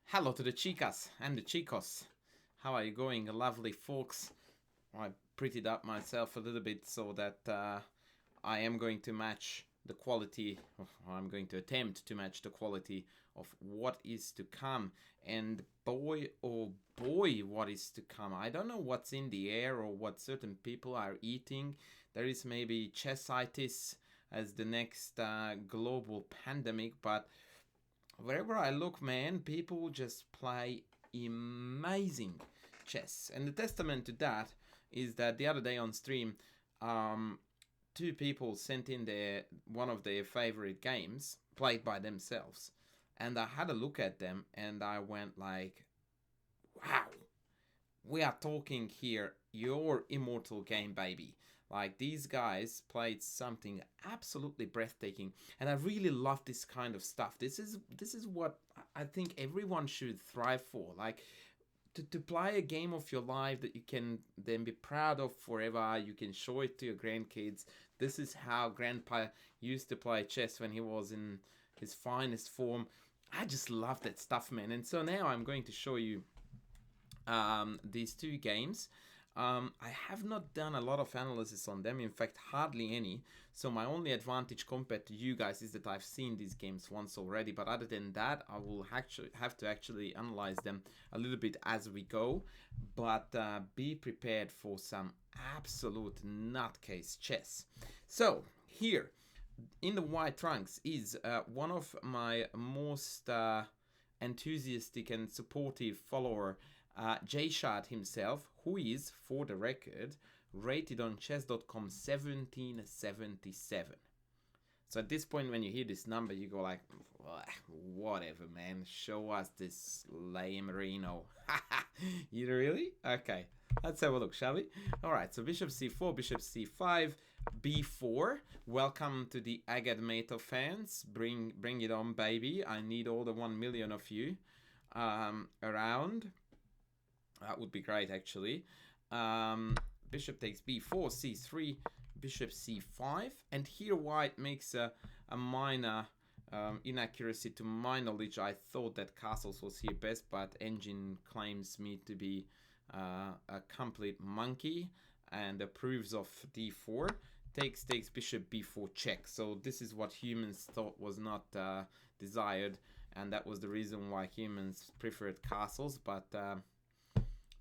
Hello to the chicas and the chicos. How are you going, lovely folks? I prettied up myself a little bit so that I am going to match the quality, or I'm going to attempt to match the quality of what is to come. And boy, oh boy, what is to come. I don't know what's in the air or what certain people are eating. There is maybe chessitis as the next global pandemic, but wherever I look, man, people just play amazing chess. And the testament to that is that the other day on stream, um, two people sent in their one of their favorite games played by themselves, and I had a look at them, and I went like, "Wow, we are talking here your immortal game, baby." Like these guys played something absolutely breathtaking, and I really love this kind of stuff. This is what I think everyone should thrive for. Like to play a game of your life that you can then be proud of forever. You can show it to your grandkids. This is how Grandpa used to play chess when he was in his finest form. I just love that stuff, man. And so now I'm going to show you these two games. I have not done a lot of analysis on them, in fact, hardly any. So my only advantage compared to you guys is that I've seen these games once already. But other than that, I will actually have to analyze them a little bit as we go. But be prepared for some absolute nutcase chess. So here in the white trunks is one of my most enthusiastic and supportive follower, Jay Shard himself, who is, for the record, rated on chess.com 1777. So at this point, when you hear this number, you go like, whatever, man. Show us this lame Reno. You really? Okay. Let's have a look, shall we? Alright, so bishop c4, bishop c5, b4. Welcome to the Agad Meta fans. Bring it on, baby. I need all the 1 million of you around. That would be great, actually. Bishop takes b4, c3, bishop c5. And here white makes a minor inaccuracy to my knowledge. I thought that castles was here best, but engine claims me to be a complete monkey and approves of d4. Takes bishop b4 check. So this is what humans thought was not desired, and that was the reason why humans preferred castles, but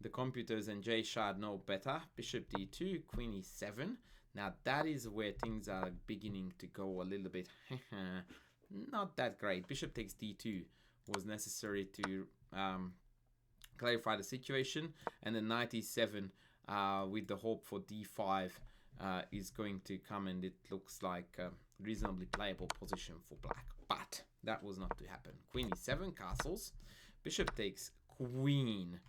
the computers and Jay Shard know better. Bishop d2, queen e7. Now that is where things are beginning to go a little bit not that great. Bishop takes d2 was necessary to clarify the situation, and then knight e7 with the hope for d5 is going to come, and it looks like a reasonably playable position for black. But that was not to happen. Queen e7, castles. Bishop takes queen.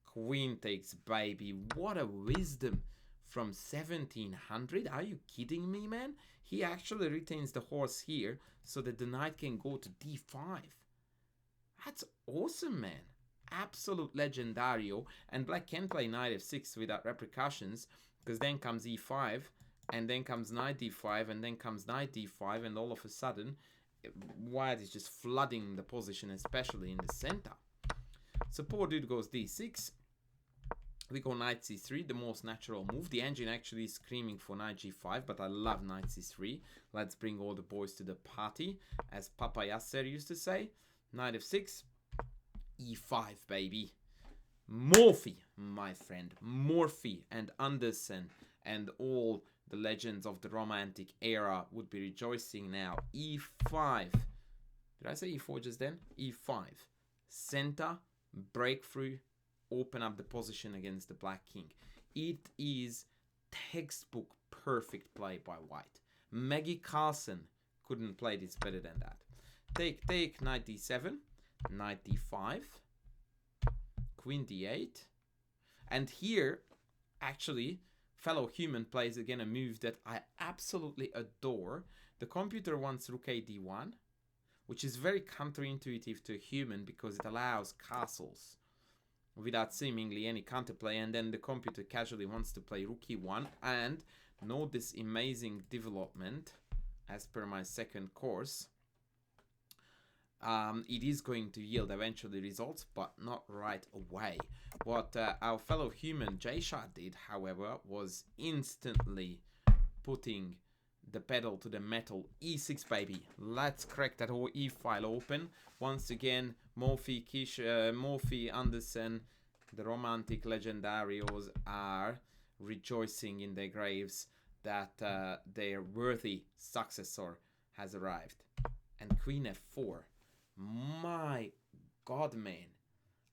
Queen takes baby. What a wisdom from 1700. Are you kidding me, man? He actually retains the horse here so that the knight can go to d5. That's awesome, man. Absolute legendario. And black can play knight f6 without repercussions, because then comes e5, and then comes knight d5, and then comes knight d5, and all of a sudden white is just flooding the position, especially in the center. So poor dude goes d6. We go knight c3, the most natural move. The engine actually is screaming for knight g5, but I love knight c3. Let's bring all the boys to the party, as Papa Yasser used to say. Knight f6, e5, baby. Morphy, my friend. Morphy and Anderson and all the legends of the Romantic era would be rejoicing now. e5. Did I say e4 just then? e5. Center, breakthrough, open up the position against the black king. It is textbook perfect play by white. Maggie Carlson couldn't play this better than that. Take, knight d7, knight d5, queen d8. And here, actually, fellow human plays again a move that I absolutely adore. The computer wants rook a d1, which is very counterintuitive to a human because it allows castles without seemingly any counterplay, and then the computer casually wants to play rook e1. And note this amazing development as per my second course. it is going to yield eventually results, but not right away. What our fellow human J-Shot did, however, was instantly putting the pedal to the metal. E6, baby. Let's crack that whole E file open. Once again, Morphy, Morphy, Anderson, the romantic legendarios are rejoicing in their graves that their worthy successor has arrived. And Queen F4. My God, man.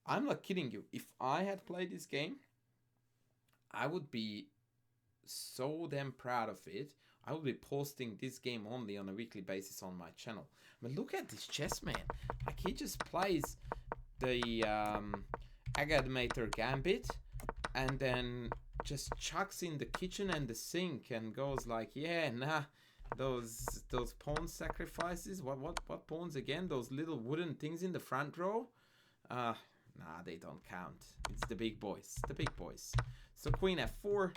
I'm not kidding you. If I had played this game, I would be so damn proud of it. I will be posting this game only on a weekly basis on my channel. But look at this chess man. Like, he just plays the Agadmator Gambit and then just chucks in the kitchen and the sink and goes like, yeah, nah, those pawn sacrifices. What pawns again? Those little wooden things in the front row? Nah, they don't count. It's the big boys. The big boys. So Queen F4,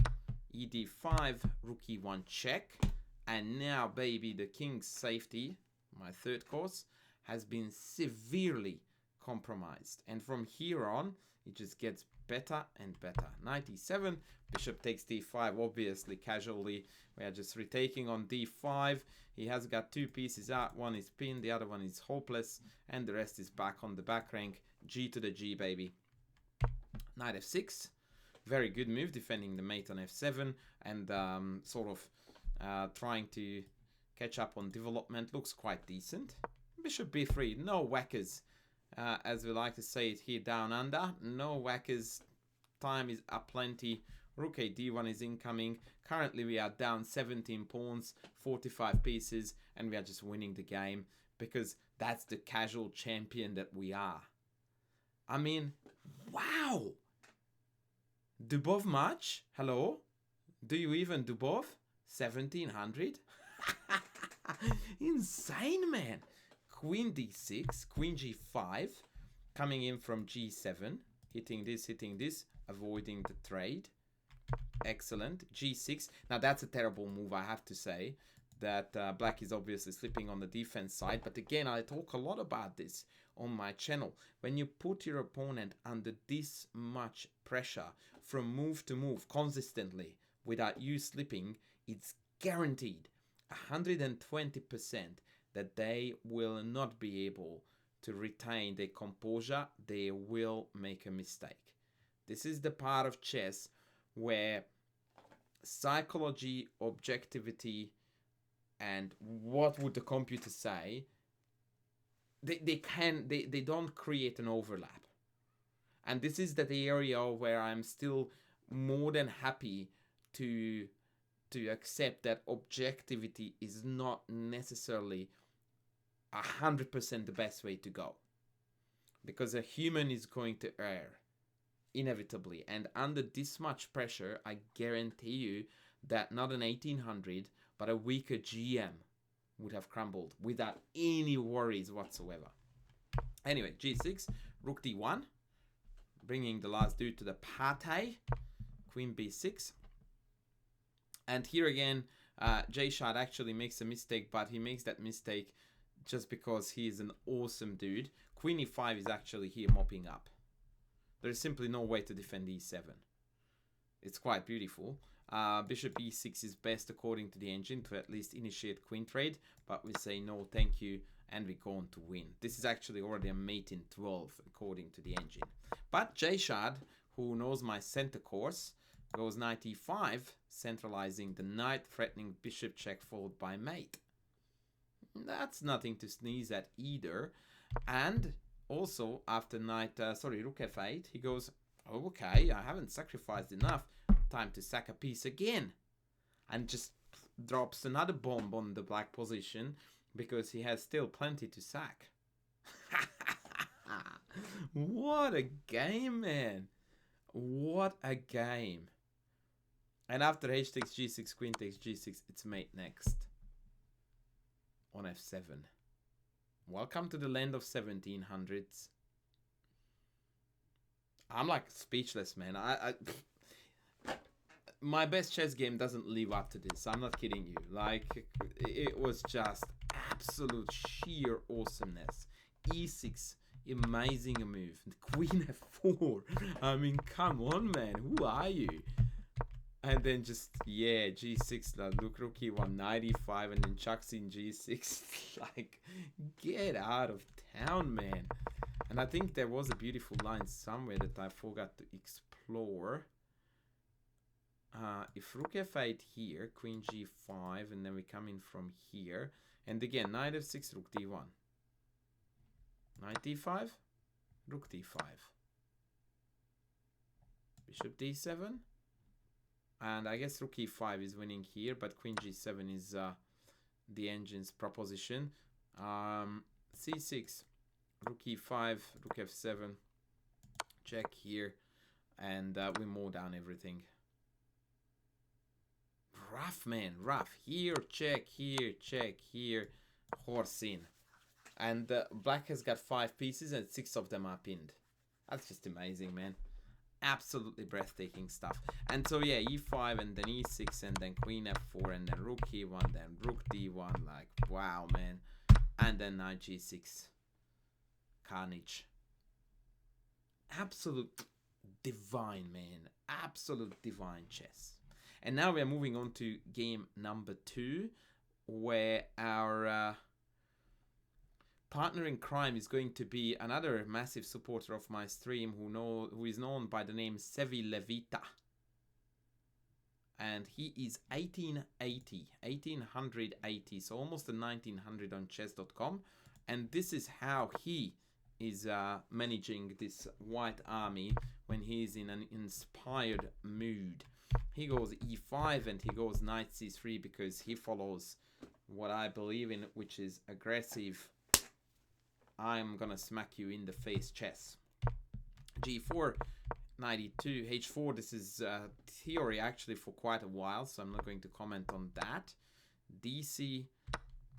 ED5, Rook E1 check. And now, baby, the king's safety, my third course, has been severely compromised. And from here on, it just gets better and better. Knight E7, bishop takes D5, obviously, casually. We are just retaking on D5. He has got two pieces out. One is pinned, the other one is hopeless. And the rest is back on the back rank. G to the G, baby. Knight F6. Very good move, defending the mate on F7. And sort of trying to catch up on development. Looks quite decent. Bishop B3. No whackers. As we like to say it here down under. No whackers. Time is aplenty. Rook A D1 is incoming. Currently we are down 17 pawns, 45 pieces, and we are just winning the game because that's the casual champion that we are. I mean, wow! Dubov match? Hello? Do you even Dubov? 1700? Insane, man! Queen D6, Queen G5, coming in from G7, hitting this, avoiding the trade. Excellent. G6. Now that's a terrible move, I have to say. That black is obviously slipping on the defense side. But again, I talk a lot about this on my channel. When you put your opponent under this much pressure from move to move consistently without you slipping, it's guaranteed 120% that they will not be able to retain their composure. They will make a mistake. This is the part of chess where psychology, objectivity, and what would the computer say, they don't create an overlap. And this is the area where I'm still more than happy to accept that objectivity is not necessarily 100% the best way to go. Because a human is going to err. Inevitably, and under this much pressure, I guarantee you that not an 1800 but a weaker GM would have crumbled without any worries whatsoever. Anyway, G6, Rook D1, bringing the last dude to the party. Queen B6, and here again, J-Shot actually makes a mistake, but he makes that mistake just because he is an awesome dude. Queen E5 is actually here mopping up. There is simply no way to defend E7. It's quite beautiful. Bishop E6 is best according to the engine to at least initiate queen trade, but we say no thank you and we go on to win. This is actually already a mate in 12 according to the engine. But J-Shad, who knows my center course, goes knight E5, centralizing the knight, threatening bishop check followed by mate. That's nothing to sneeze at either. And also, after rook F8, he goes, oh, okay, I haven't sacrificed enough. Time to sack a piece again. And just drops another bomb on the black position because he has still plenty to sack. What a game, man. What a game. And after h takes g6, queen takes g6, it's mate next. On f7. Welcome to the land of 1700s. I'm like speechless, man. My best chess game doesn't live up to this. I'm not kidding you. Like, it was just absolute sheer awesomeness. e6, amazing move. Queen f4. I mean, come on, man. Who are you? And then just, yeah, g6, look, rook e1, 95, and then chucks in g6. Like, get out of town, man. And I think there was a beautiful line somewhere that I forgot to explore. If rook f8 here, queen g5, and then we come in from here. And again, knight f6, rook d1. Knight d5, rook d5. Bishop d7. And I guess rook e5 is winning here, but queen g7 is the engine's proposition. c6, rook e5, rook f7, check here, and we mow down everything. Rough, man, rough. Here, check, here, horse in. And black has got 5 pieces and 6 of them are pinned. That's just amazing, man. Absolutely breathtaking stuff. And so yeah, e5 and then e6 and then queen f4 and then rook e1, then rook d1. Like, wow, man. And then knight g6. Carnage. Absolute divine, man. Absolute divine chess. And now we are moving on to game number 2, where our partner in crime is going to be another massive supporter of my stream who is known by the name Sevi Levita. And he is 1880, so almost a 1900 on chess.com. And this is how he is managing this white army when he is in an inspired mood. He goes e5 and he goes knight c3 because he follows what I believe in, which is aggressive, I'm gonna smack you in the face chess. g4, knight e2, h4. This is theory actually for quite a while, so I'm not going to comment on that. dc,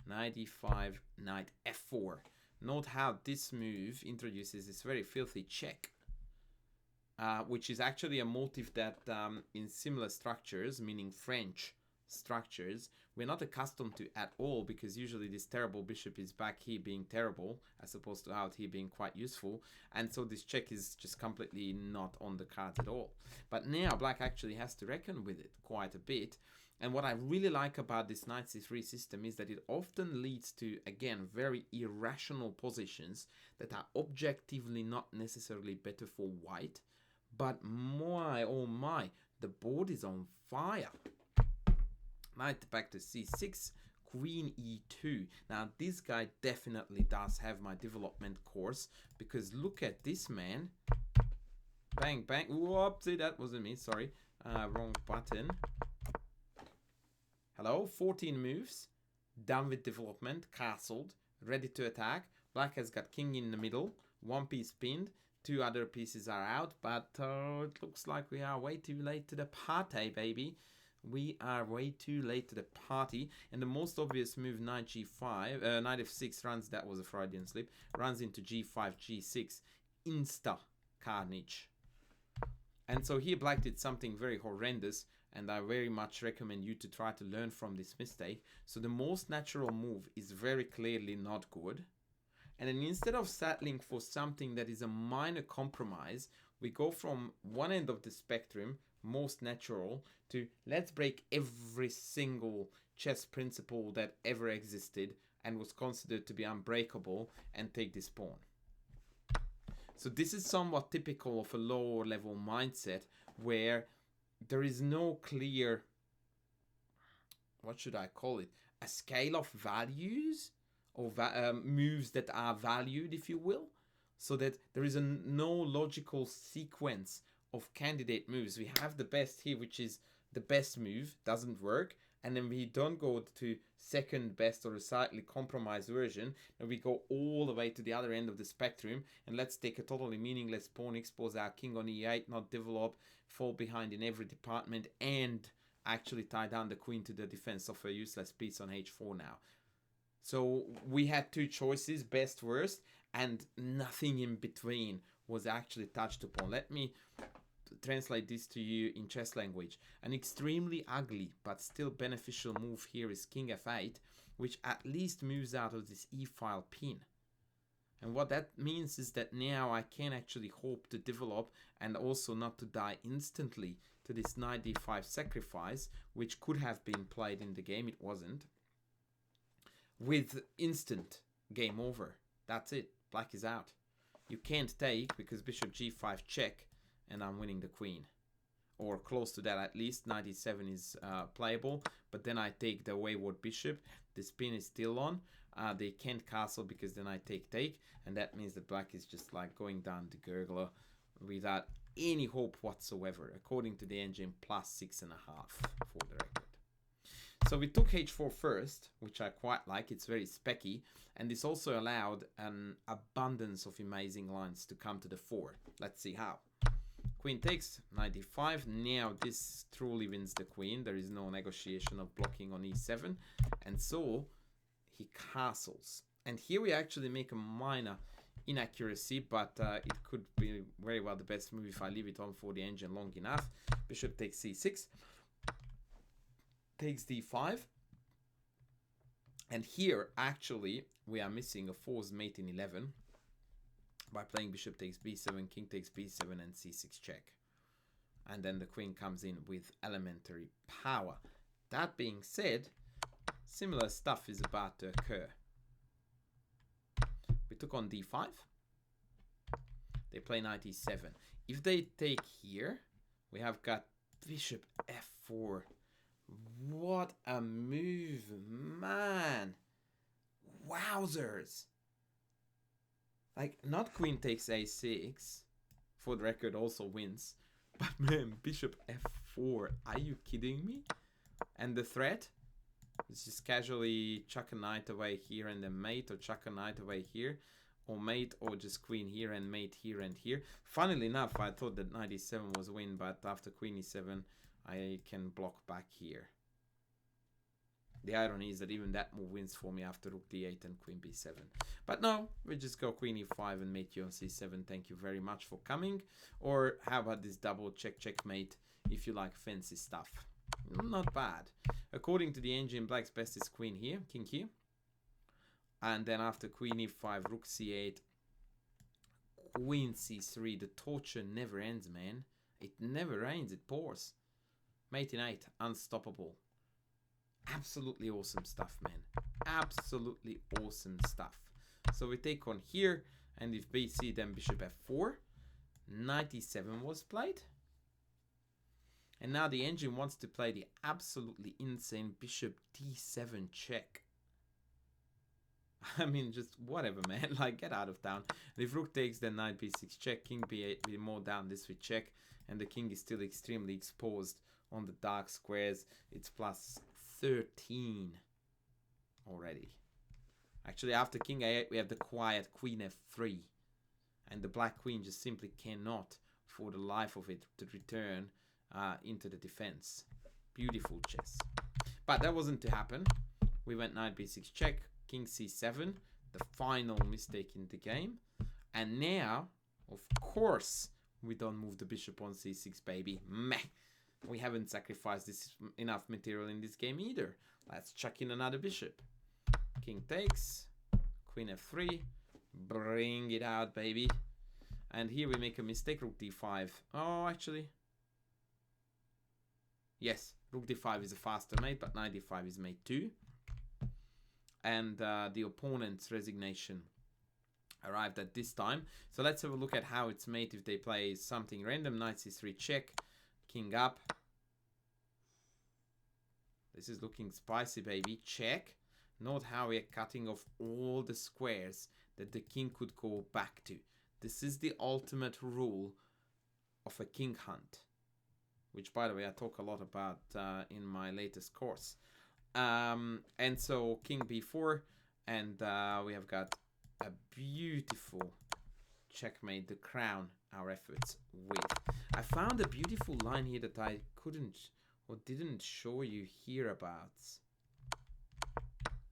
knight e5, knight f4. Note how this move introduces this very filthy check, which is actually a motif that in similar structures, meaning French structures, we're not accustomed to at all, because usually this terrible bishop is back here being terrible as opposed to out here being quite useful, and so this check is just completely not on the cards at all. But now black actually has to reckon with it quite a bit, and what I really like about this knight c3 system is that it often leads to, again, very irrational positions that are objectively not necessarily better for white, but my oh my, the board is on fire. Knight back to c6, queen e2. Now this guy definitely does have my development course, because look at this, man. Bang, bang. Whoopsie, that wasn't me, sorry. Wrong button. Hello, 14 moves. Done with development, castled, ready to attack. Black has got king in the middle, 1 piece pinned. 2 other pieces are out, but it looks like we are way too late to the party, baby. We are way too late to the party. And the most obvious move, knight g5, knight f6 runs, that was a Freudian slip, runs into g5, g6, insta carnage. And so here black did something very horrendous, and I very much recommend you to try to learn from this mistake. So the most natural move is very clearly not good. And then instead of settling for something that is a minor compromise, we go from one end of the spectrum, most natural, to let's break every single chess principle that ever existed and was considered to be unbreakable and take this pawn. So this is somewhat typical of a lower level mindset where there is no clear, what should I call it, a scale of values or moves that are valued, if you will, so that there is no logical sequence of candidate moves. We have the best here, which is the best move, doesn't work, and then we don't go to second best or a slightly compromised version, and we go all the way to the other end of the spectrum, and let's take a totally meaningless pawn, expose our king on e8, not develop, fall behind in every department, and actually tie down the queen to the defense of a useless piece on h4 now. So we had 2 choices, best, worst, and nothing in between was actually touched upon. Let me translate this to you in chess language. An extremely ugly but still beneficial move here is king f8, which at least moves out of this e-file pin. And what that means is that now I can actually hope to develop and also not to die instantly to this knight d5 sacrifice, which could have been played in the game. It wasn't. With instant game over. That's it. Black is out. You can't take because bishop g5 check and I'm winning the queen. Or close to that at least. Knight e7 is playable. But then I take the wayward bishop. The spin is still on. They can't castle because then I take. And that means that black is just like going down the gurgler without any hope whatsoever. According to the engine, +6.5 for the record. So we took h4 first, which I quite like. It's very specky. And this also allowed an abundance of amazing lines to come to the fore. Let's see how. Queen takes, knight d5. Now this truly wins the queen. There is no negotiation of blocking on e7. And so he castles. And here we actually make a minor inaccuracy, but it could be very well the best move if I leave it on for the engine long enough. Bishop takes c6. Takes d5. And here, actually, we are missing a forced mate in 11 by playing bishop takes b7, king takes b7, and c6 check. And then the queen comes in with elementary power. That being said, similar stuff is about to occur. We took on d5. They play knight e7. If they take here, we have got bishop f4. What a move, man. Wowzers. Like, not queen takes a6. For the record, also wins. But man, bishop f4. Are you kidding me? And the threat is just casually chuck a knight away here and then mate, or chuck a knight away here, or mate, or just queen here and mate here and here. Funnily enough, I thought that knight e7 was win, but after queen e7, I can block back here. The irony is that even that move wins for me after rook d8 and queen b7. But no, we just go queen e5 and mate you on c7. Thank you very much for coming. Or how about this double checkmate if you like fancy stuff. Not bad. According to the engine, black's best is queen here, king here. And then after queen e5, rook c8, queen c3. The torture never ends, man. It never rains, it pours. Mate in 8, unstoppable. Absolutely awesome stuff, man. Absolutely awesome stuff. So we take on here, and if bc, then bishop f4. Knight e7 was played. And now the engine wants to play the absolutely insane bishop d7 check. I mean, just whatever, man. Like, get out of town. And if rook takes, then knight b6 check, king b8, we more down this with check, and the king is still extremely exposed on the dark squares. It's +13 already. Actually, after king a8, we have the quiet queen f3, and the black queen just simply cannot, for the life of it, to return into the defense. Beautiful chess. But that wasn't to happen. We went knight b6 check, king c7, the final mistake in the game. And now, of course, we don't move the bishop on c6, baby. Meh. We haven't sacrificed this enough material in this game either. Let's chuck in another bishop. King takes, queen f3, bring it out, baby. And here we make a mistake, rook d5. Oh, actually, yes, rook d5 is a faster mate, but knight d5 is mate too. And the opponent's resignation arrived at this time. So let's have a look at how it's made if they play something random. Knight c3 check, king up. This is looking spicy, baby. Check. Note how we are cutting off all the squares that the king could go back to. This is the ultimate rule of a king hunt, which, by the way, I talk a lot about in my latest course. And so king b4, and we have got a beautiful checkmate to crown our efforts with. I found a beautiful line here that I couldn't or didn't show you hereabouts.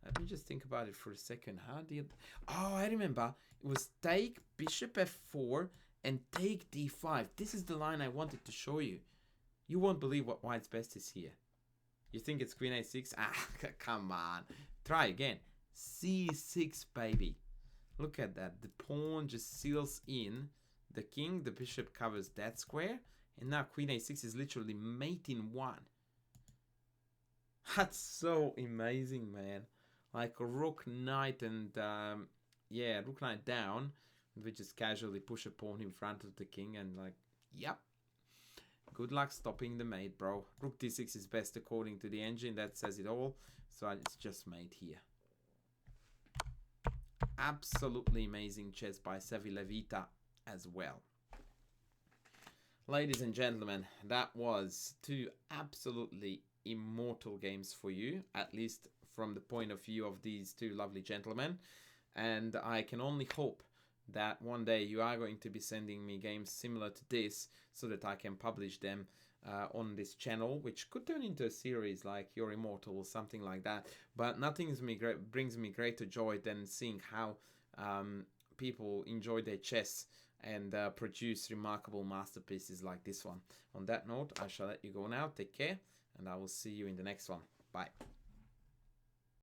Let me just think about it for a second. How did... Oh, I remember. It was take bishop f4 and take d5. This is the line I wanted to show you. You won't believe what white's best is here. You think it's queen a6? Ah, come on. Try again. c6, baby. Look at that. The pawn just seals in the king. The bishop covers that square. And now queen a6 is literally mate in one. That's so amazing, man. Like rook knight and yeah, rook knight down. We just casually push a pawn in front of the king and like, yep. Good luck stopping the mate, bro. Rook d6 is best according to the engine. That says it all. So it's just mate here. Absolutely amazing chess by Savi Levita as well. Ladies and gentlemen, that was 2 absolutely immortal games for you, at least from the point of view of these 2 lovely gentlemen. And I can only hope that one day you are going to be sending me games similar to this so that I can publish them on this channel, which could turn into a series like You're Immortal or something like that. But nothing brings me greater joy than seeing how people enjoy their chess and produce remarkable masterpieces like this one. On that note, I shall let you go now. Take care, and I will see you in the next one. Bye.